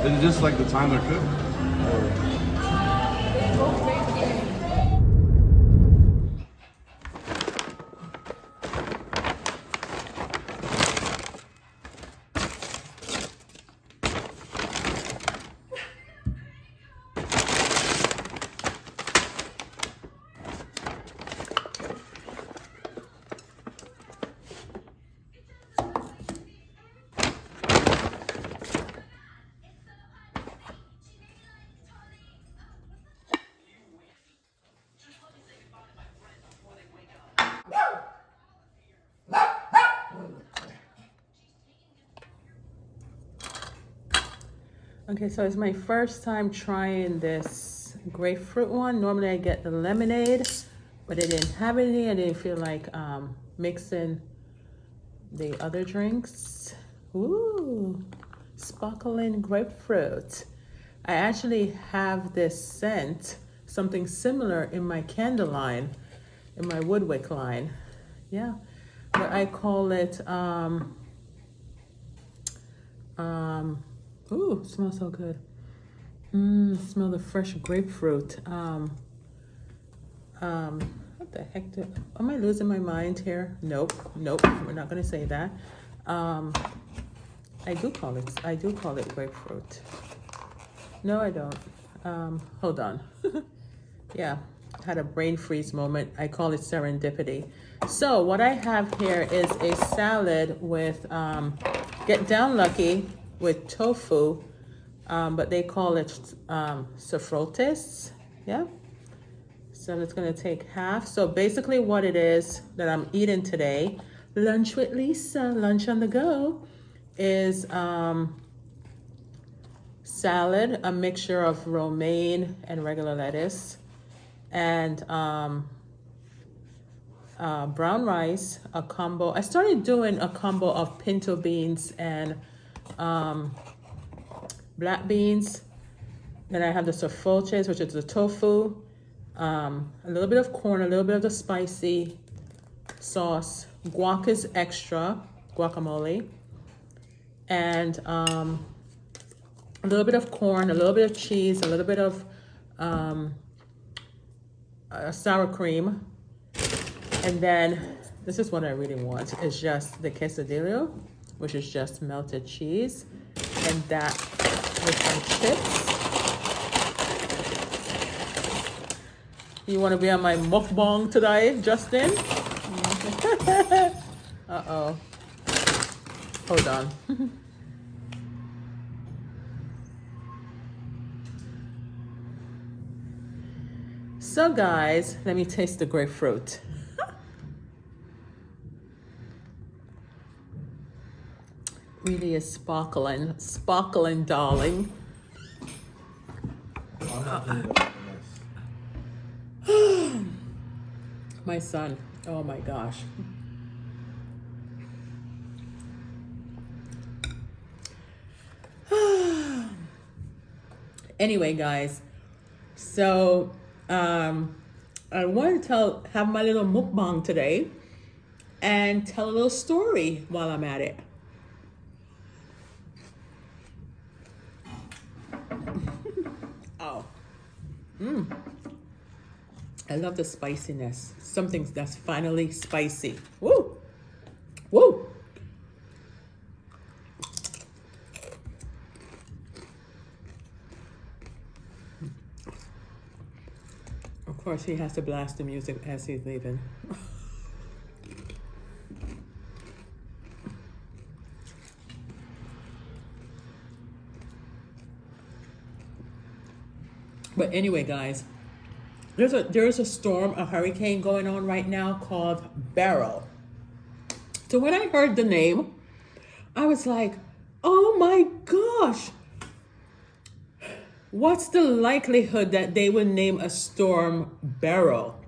Is it just like the time they're cooked? Okay, so it's my first time trying this grapefruit one. Normally I get the lemonade, but it didn't have any. I didn't feel like mixing the other drinks. Ooh, sparkling grapefruit. I actually have this scent, something similar in my candle line, in my woodwick line. Yeah, but I call it, ooh, smells so good. Smell the fresh grapefruit. What the heck am I losing my mind here? Nope, we're not gonna say that. I do call it grapefruit. No, I don't. Hold on. Yeah, had a brain freeze moment. I call it serendipity. So what I have here is a salad with, get down lucky, with tofu, but they call it sofrotes. Yeah. So it's gonna take half. So basically what it is that I'm eating today, lunch with Lisa, lunch on the go, is salad, a mixture of romaine and regular lettuce, and brown rice, a combo. I started doing a combo of pinto beans and black beans. Then I have the sofrotes, which is the tofu, a little bit of corn, a little bit of the spicy sauce. Guac is extra, guacamole, and a little bit of corn, a little bit of cheese, a little bit of sour cream, and then this is what I really want. It's just the quesadilla, which is just melted cheese, and that with some chips. You want to be on my mukbang today, Justin? Uh-oh. Hold on. So guys, let me taste the grapefruit. Really is sparkling, sparkling, darling. My son, oh my gosh. Anyway, guys, so I want to have my little mukbang today and tell a little story while I'm at it. Oh, I love the spiciness. Something that's finally spicy. Woo, woo. Of course, he has to blast the music as he's leaving. But anyway, guys, there's a storm, a hurricane going on right now called Beryl. So when I heard the name, I was like, oh my gosh. What's the likelihood that they would name a storm Beryl?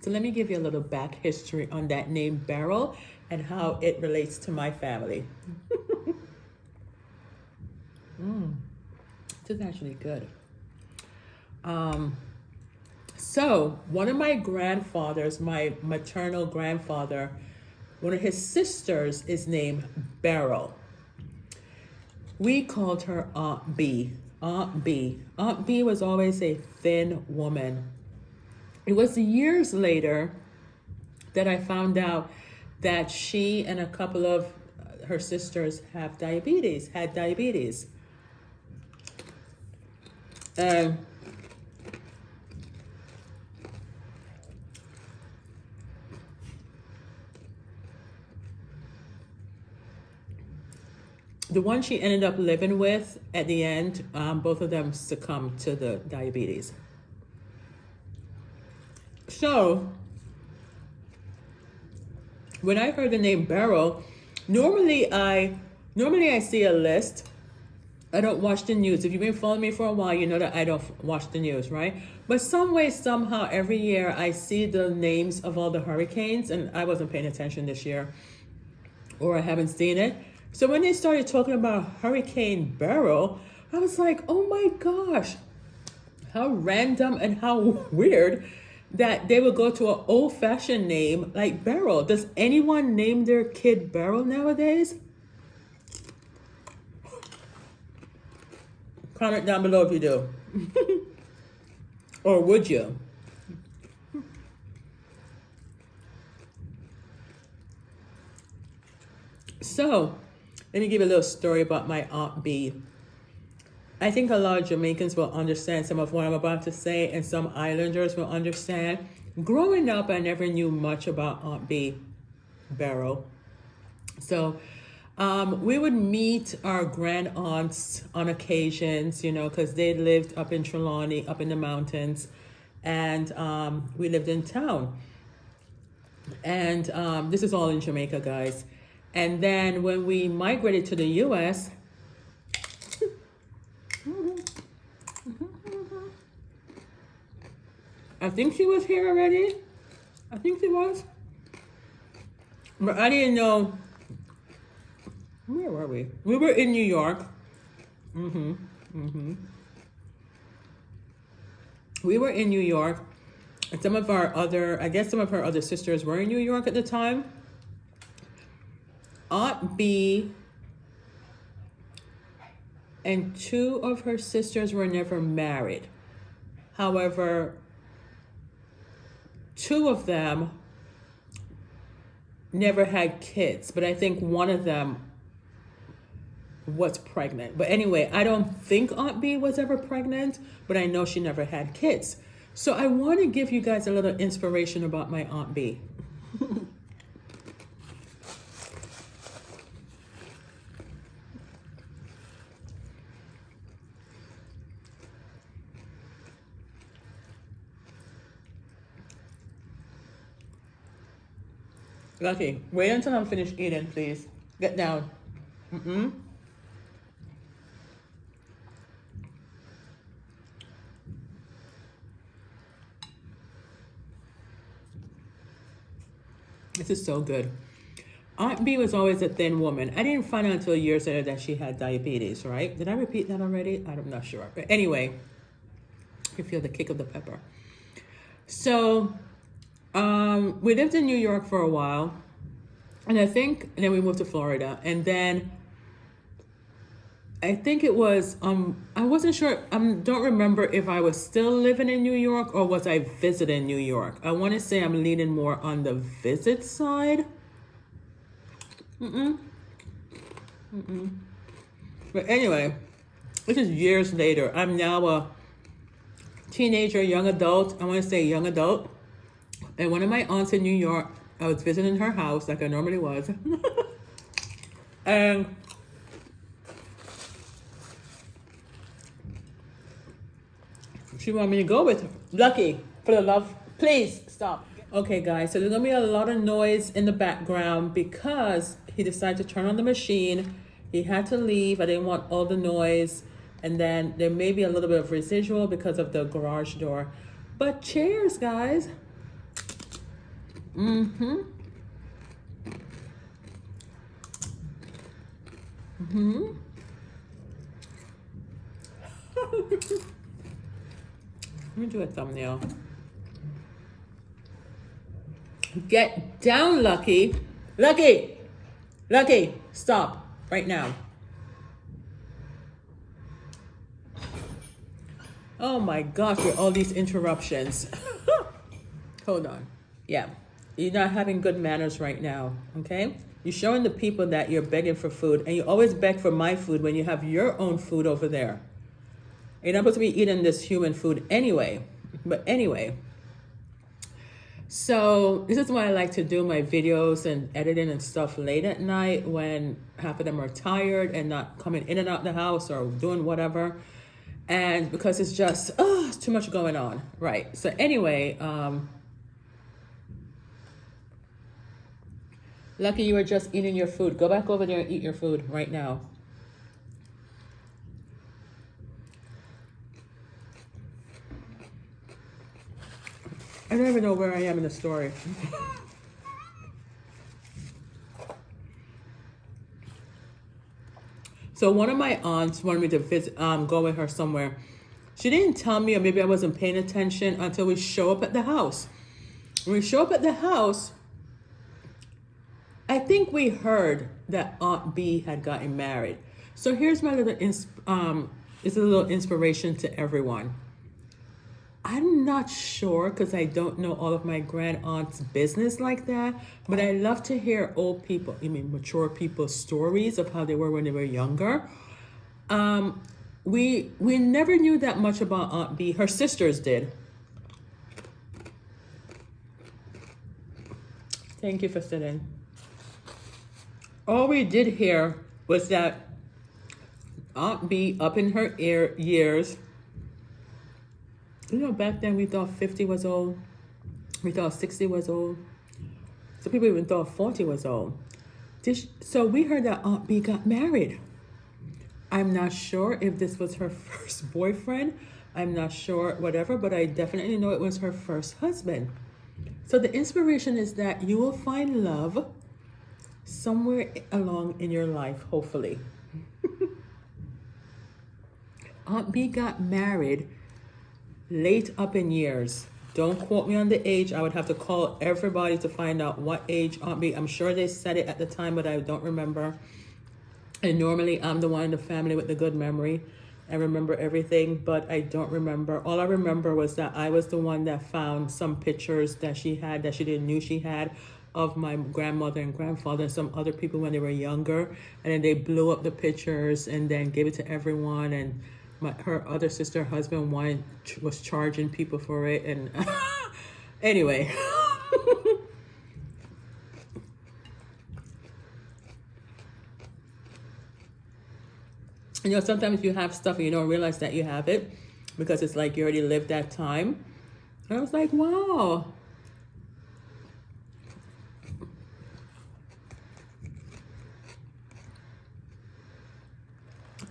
So let me give you a little back history on that name Beryl and how it relates to my family. This is actually good. So one of my grandfathers, my maternal grandfather, one of his sisters is named Beryl. We called her Aunt B. Aunt B. Aunt B was always a thin woman. It was years later that I found out that she and a couple of her sisters had diabetes. And the one she ended up living with at the end, both of them succumbed to the diabetes. So when I heard the name Beryl, normally I see a list. I don't watch the news. If you've been following me for a while, you know that I don't watch the news, right? But some way, somehow, every year I see the names of all the hurricanes, and I wasn't paying attention this year, or I haven't seen it. So when they started talking about Hurricane Beryl, I was like, oh my gosh, how random and how weird that they would go to an old-fashioned name like Beryl. Does anyone name their kid Beryl nowadays? Comment down below if you do. Or would you? So, let me give you a little story about my Aunt B. I think a lot of Jamaicans will understand some of what I'm about to say, and some islanders will understand. Growing up, I never knew much about Aunt B, Beryl. So, we would meet our grand aunts on occasions, you know, because they lived up in Trelawney, up in the mountains, and we lived in town. And this is all in Jamaica, guys. And then when we migrated to the U.S., I think she was here already. I think she was. But I didn't know. Where were we? We were in New York. We were in New York. And some of our other, I guess some of her other sisters were in New York at the time. Aunt B and two of her sisters were never married. However, two of them never had kids, but I think one of them was pregnant. But anyway, I don't think Aunt B was ever pregnant, but I know she never had kids. So I want to give you guys a little inspiration about my Aunt B. Lucky, wait until I'm finished eating, please. Get down. This is so good. Aunt B was always a thin woman. I didn't find out until years later that she had diabetes, right? Did I repeat that already? I'm not sure. But anyway, you feel the kick of the pepper. So, we lived in New York for a while, and then we moved to Florida, and then I think it was, I wasn't sure, don't remember if I was still living in New York or was I visiting New York. I want to say I'm leaning more on the visit side. But anyway, this is years later. I'm now a teenager, young adult. I want to say young adult. And one of my aunts in New York, I was visiting her house like I normally was. And she wanted me to go with her. Lucky, for the love, please stop. Okay, guys, so there's gonna be a lot of noise in the background because he decided to turn on the machine. He had to leave. I didn't want all the noise. And then there may be a little bit of residual because of the garage door. But cheers, guys. Let me do a thumbnail. Get down, Lucky. Lucky! Lucky, stop right now. Oh my gosh, with all these interruptions. Hold on. Yeah. You're not having good manners right now, okay? You're showing the people that you're begging for food, and you always beg for my food when you have your own food over there. You're not supposed to be eating this human food anyway. But anyway, so this is why I like to do my videos and editing and stuff late at night when half of them are tired and not coming in and out the house or doing whatever. And because it's just, it's too much going on. Right. So anyway, lucky you were just eating your food. Go back over there and eat your food right now. I don't even know where I am in the story. So one of my aunts wanted me to visit, go with her somewhere. She didn't tell me, or maybe I wasn't paying attention until we show up at the house. When we show up at the house, I think we heard that Aunt B had gotten married. So here's my little, it's a little inspiration to everyone. I'm not sure because I don't know all of my grand aunt's business like that, but I love to hear old people, mature people's stories of how they were when they were younger. We never knew that much about Aunt B. Her sisters did. Thank you for sitting. All we did hear was that Aunt B, up in her years, back then we thought 50 was old. We thought 60 was old. So people even thought 40 was old. So we heard that Aunt B got married. I'm not sure if this was her first boyfriend. I'm not sure, whatever, but I definitely know it was her first husband. So the inspiration is that you will find love somewhere along in your life, hopefully. Aunt B got married late up in years. Don't quote me on the age. I would have to call everybody to find out what age Aunt B. I'm sure they said it at the time, but I don't remember. And normally I'm the one in the family with the good memory. I remember everything, but I don't remember. All I remember was that I was the one that found some pictures that she had that she didn't know she had of my grandmother and grandfather and some other people when they were younger. And then they blew up the pictures and then gave it to everyone. And her other sister husband was charging people for it. And anyway. Sometimes you have stuff and you don't realize that you have it because it's like you already lived that time. And I was like, wow.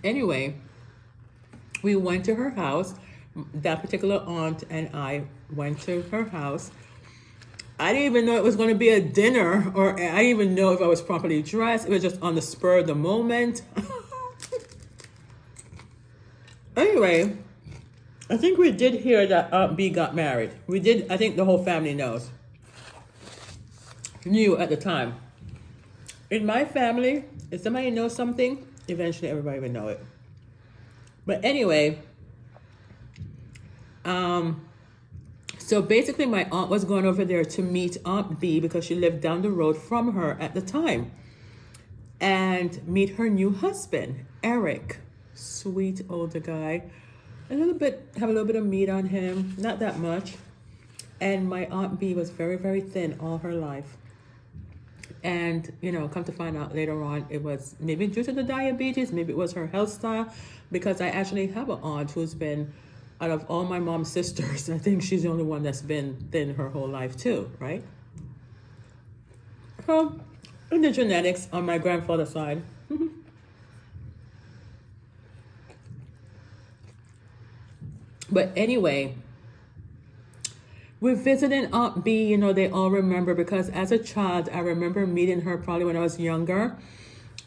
Anyway, we went to her house. That particular aunt and I went to her house. I didn't even know it was going to be a dinner, or I didn't even know if I was properly dressed. It was just on the spur of the moment. Anyway, I think we did hear that Aunt B got married. We did. I think the whole family knew at the time. In my family, if somebody knows something, eventually everybody will know it. But anyway, so basically my aunt was going over there to meet Aunt B because she lived down the road from her at the time, and meet her new husband, Eric. Sweet older guy. Have a little bit of meat on him, not that much. And my Aunt B was very, very thin all her life. And, come to find out later on, it was maybe due to the diabetes, maybe it was her health style, because I actually have an aunt who's been, out of all my mom's sisters, I think she's the only one that's been thin her whole life too, right? So, in the genetics on my grandfather's side. But anyway, we're visiting Aunt B, they all remember, because as a child, I remember meeting her probably when I was younger,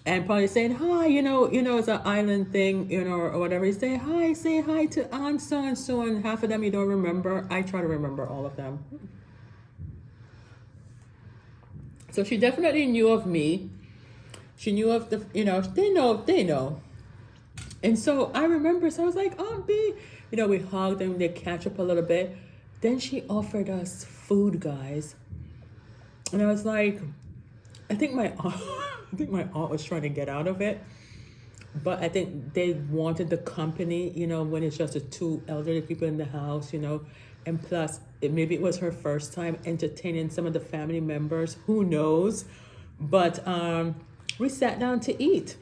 and probably saying, hi, it's an island thing, or whatever. You say hi to Aunt so-and-so, and half of them you don't remember. I try to remember all of them. So she definitely knew of me. She knew of they know. And so I remember, so I was like, Aunt B, you know, we hugged and they catch up a little bit. Then she offered us food, guys. And I was like, I think my aunt, I think my aunt was trying to get out of it. But I think they wanted the company, you know, when it's just the two elderly people in the house, you know. And plus, maybe it was her first time entertaining some of the family members. Who knows? But we sat down to eat.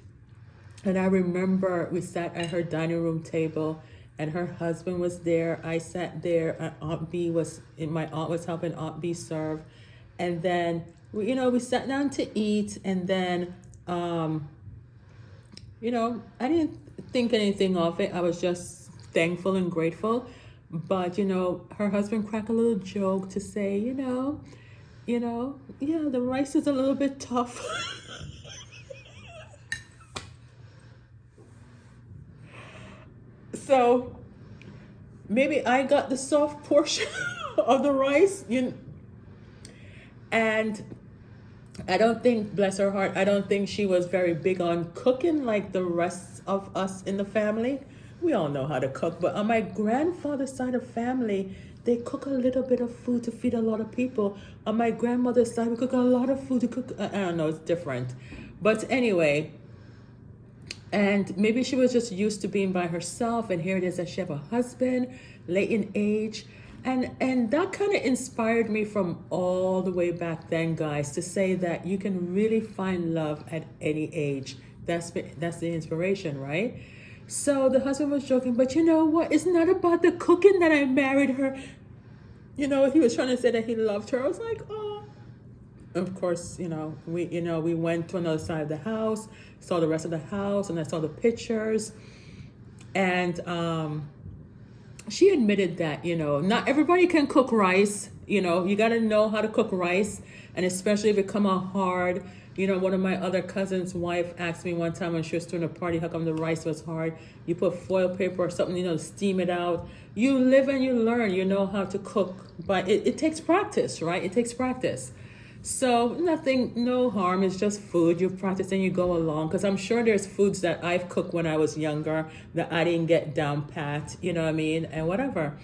And I remember we sat at her dining room table and her husband was there. I sat there. My aunt was helping Aunt B serve. And then, we sat down to eat. And then, I didn't think anything of it. I was just thankful and grateful. But, her husband cracked a little joke to say, yeah, the rice is a little bit tough. So maybe I got the soft portion of the rice, and I don't think, bless her heart, I don't think she was very big on cooking like the rest of us in the family. We all know how to cook, but on my grandfather's side of family, they cook a little bit of food to feed a lot of people. On my grandmother's side, we cook a lot of food to cook. I don't know, it's different. But anyway, and maybe she was just used to being by herself, and here it is that she have a husband, late in age. And that kind of inspired me from all the way back then, guys, to say that you can really find love at any age. That's the inspiration, right? So the husband was joking, but you know what? It's not about the cooking that I married her. He was trying to say that he loved her. I was like, oh. Of course, we went to another side of the house, saw the rest of the house, and I saw the pictures. And she admitted that, not everybody can cook rice. You got to know how to cook rice. And especially if it come out hard. One of my other cousin's wife asked me one time when she was doing a party, how come the rice was hard? You put foil paper or something, to steam it out. You live and you learn, how to cook. But it takes practice, right? It takes practice. So no harm. It's just food. You practice and you go along. Because I'm sure there's foods that I've cooked when I was younger that I didn't get down pat, and whatever.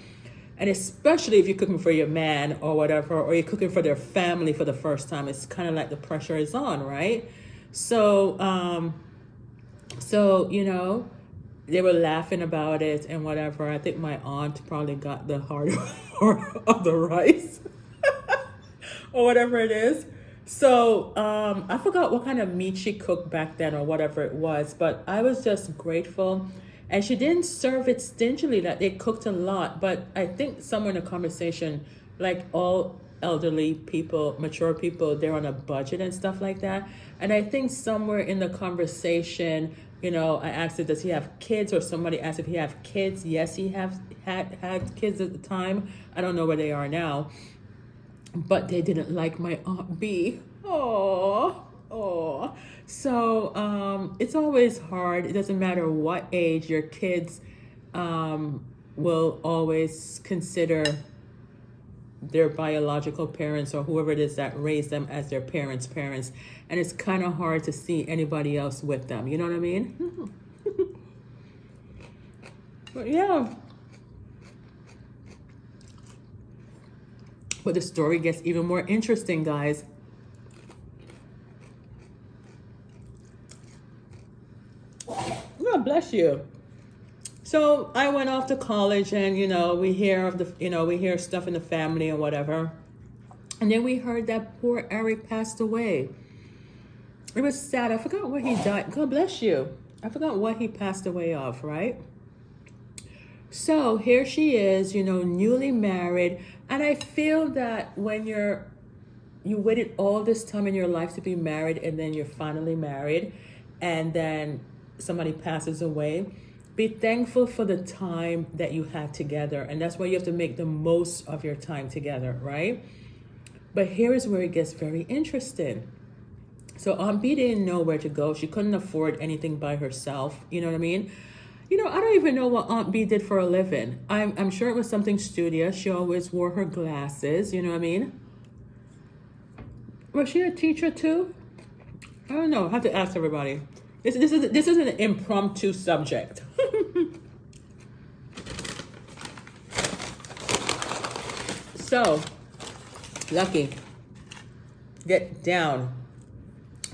And especially if you're cooking for your man or whatever, or you're cooking for their family for the first time, it's kind of like the pressure is on, right? So, they were laughing about it and whatever. I think my aunt probably got the harder part of the rice. Or whatever it is. So I forgot what kind of meat she cooked back then or whatever it was, but I was just grateful. And she didn't serve it stingily, that they cooked a lot. But I think somewhere in the conversation, like all elderly people, mature people, they're on a budget and stuff like that. And I think somewhere in the conversation, I asked her, does he have kids? Or somebody asked if he have kids. Yes, he had kids at the time. I don't know where they are now. But they didn't like my Aunt B. Oh. So it's always hard. It doesn't matter what age your kids will always consider their biological parents or whoever it is that raised them as their parents. And it's kind of hard to see anybody else with them. You know what I mean? But yeah. But the story gets even more interesting, guys. God bless you. So I went off to college, and we hear stuff in the family and whatever. And then we heard that poor Eric passed away. It was sad. I forgot what he died. God bless you. I forgot what he passed away of, right? So here she is, newly married. And I feel that when you waited all this time in your life to be married, and then you're finally married, and then somebody passes away, be thankful for the time that you had together. And that's why you have to make the most of your time together, right? But here is where it gets very interesting. So Aunt B didn't know where to go. She couldn't afford anything by herself. You know what I mean? I don't even know what Aunt B did for a living. I'm sure it was something studious. She always wore her glasses, you know what I mean? Was she a teacher too? I don't know. I have to ask everybody. This is an impromptu subject. So, Lucky, get down.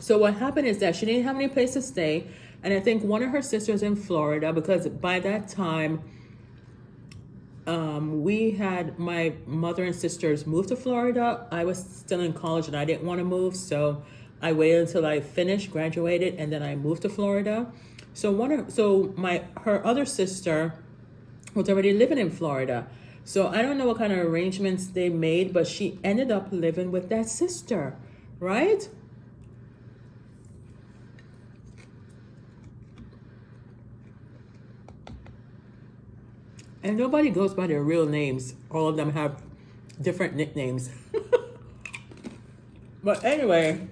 So what happened is that she didn't have any place to stay, and I think one of her sisters in Florida, because by that time, we had my mother and sisters moved to Florida. I was still in college and I didn't want to move, so I waited until I finished, graduated, and then I moved to Florida. So her other sister was already living in Florida. So I don't know what kind of arrangements they made, but she ended up living with that sister, right? And nobody goes by their real names. All of them have different nicknames. But anyway,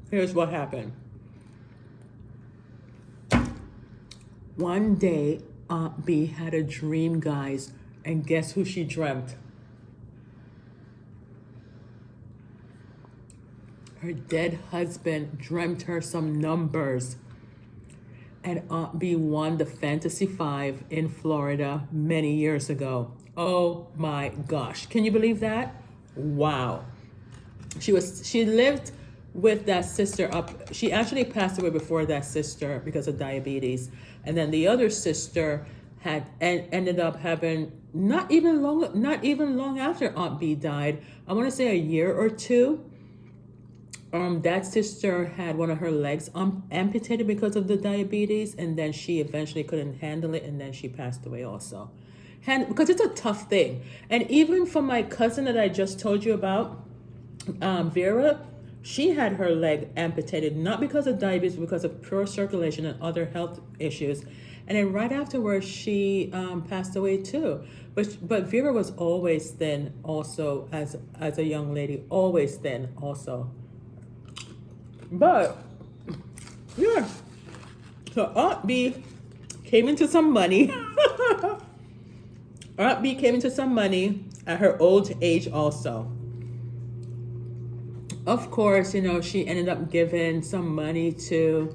here's what happened. One day, Aunt B had a dream, guys, and guess who she dreamt? Her dead husband dreamt her some numbers. And Aunt B won the Fantasy 5 in Florida many years ago. Oh my gosh. Can you believe that? Wow. She lived with that sister up. She actually passed away before that sister because of diabetes. And then the other sister ended up having not even long after Aunt B died. I want to say a year or two. That sister had one of her legs amputated because of the diabetes, and then she eventually couldn't handle it, and then she passed away also. Because it's a tough thing. And even for my cousin that I just told you about, Vera, she had her leg amputated, not because of diabetes, but because of poor circulation and other health issues. And then right afterwards, she passed away too. But Vera was always thin also as a young lady, always thin also. But, yeah. So Aunt B came into some money. Aunt B came into some money at her old age also. Of course, she ended up giving some money to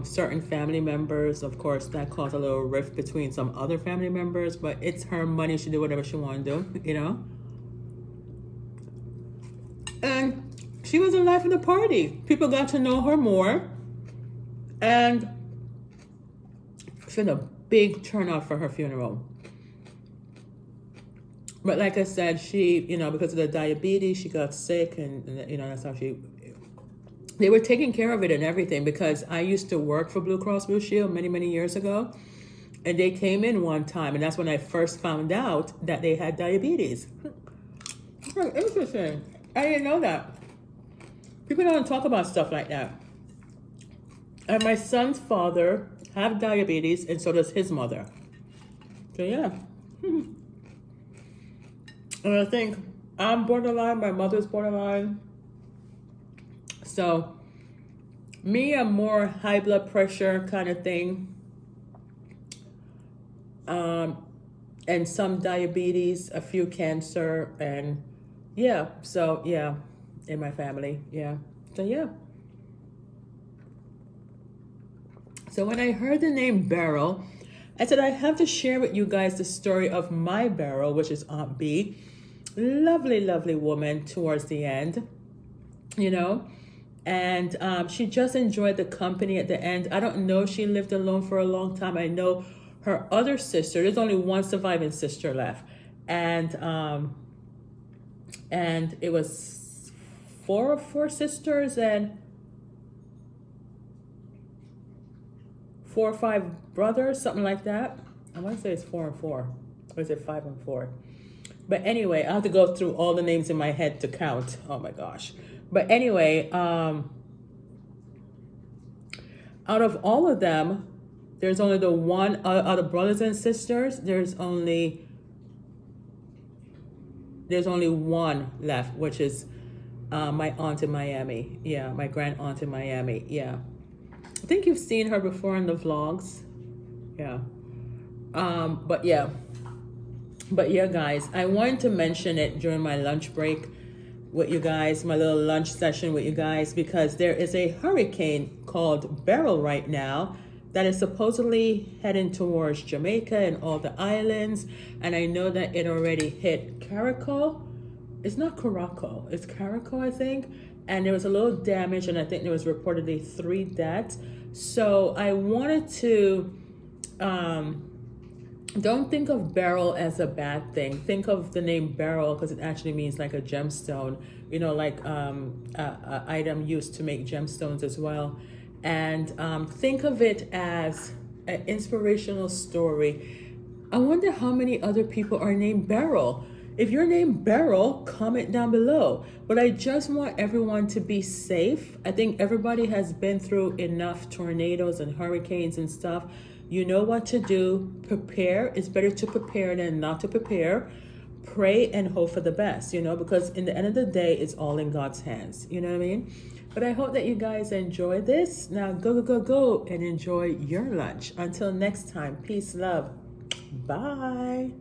certain family members. Of course, that caused a little rift between some other family members, but it's her money. She did whatever she wanted to do, And she was the life of the party. People got to know her more. And she had a big turnout for her funeral. But like I said, she, because of the diabetes, she got sick. And that's how they were taking care of it and everything. Because I used to work for Blue Cross Blue Shield many, many years ago. And they came in one time. And that's when I first found out that they had diabetes. Oh, interesting. I didn't know that. People don't talk about stuff like that. And my son's father have diabetes, and so does his mother. So yeah. And I think I'm borderline, my mother's borderline. So me, I'm more high blood pressure kind of thing. And some diabetes, a few cancer, and yeah, so yeah. In my family, yeah. So yeah. So when I heard the name Beryl, I said I have to share with you guys the story of my Beryl, which is Aunt B. Lovely, lovely woman towards the end, And she just enjoyed the company at the end. I don't know if she lived alone for a long time. I know her other sister, there's only one surviving sister left. And it was four sisters and 4 or 5 brothers, something like that. I want to say it's 4 and 4, or is it 5 and 4? But anyway, I have to go through all the names in my head to count. Oh my gosh. But anyway, out of all of them, there's only the one, out of brothers and sisters, there's only one left, which is my aunt in Miami. Yeah, my grand aunt in Miami. Yeah. I think you've seen her before in the vlogs. Yeah. But yeah, guys, I wanted to mention it during my lunch break with you guys, my little lunch session with you guys, because there is a hurricane called Beryl right now that is supposedly heading towards Jamaica and all the islands. And I know that it already hit Caracal. It's not Caracal, it's Caracal, I think. And there was a little damage, and I think there was reportedly 3 deaths. So I wanted to, don't think of Beryl as a bad thing. Think of the name Beryl because it actually means like a gemstone, you know, like a item used to make gemstones as well. And think of it as an inspirational story. I wonder how many other people are named Beryl. If you're named Beryl, comment down below. But I just want everyone to be safe. I think everybody has been through enough tornadoes and hurricanes and stuff. You know what to do. Prepare. It's better to prepare than not to prepare. Pray and hope for the best, you know, because in the end of the day, it's all in God's hands. You know what I mean? But I hope that you guys enjoy this. Now go and enjoy your lunch. Until next time, peace, love. Bye.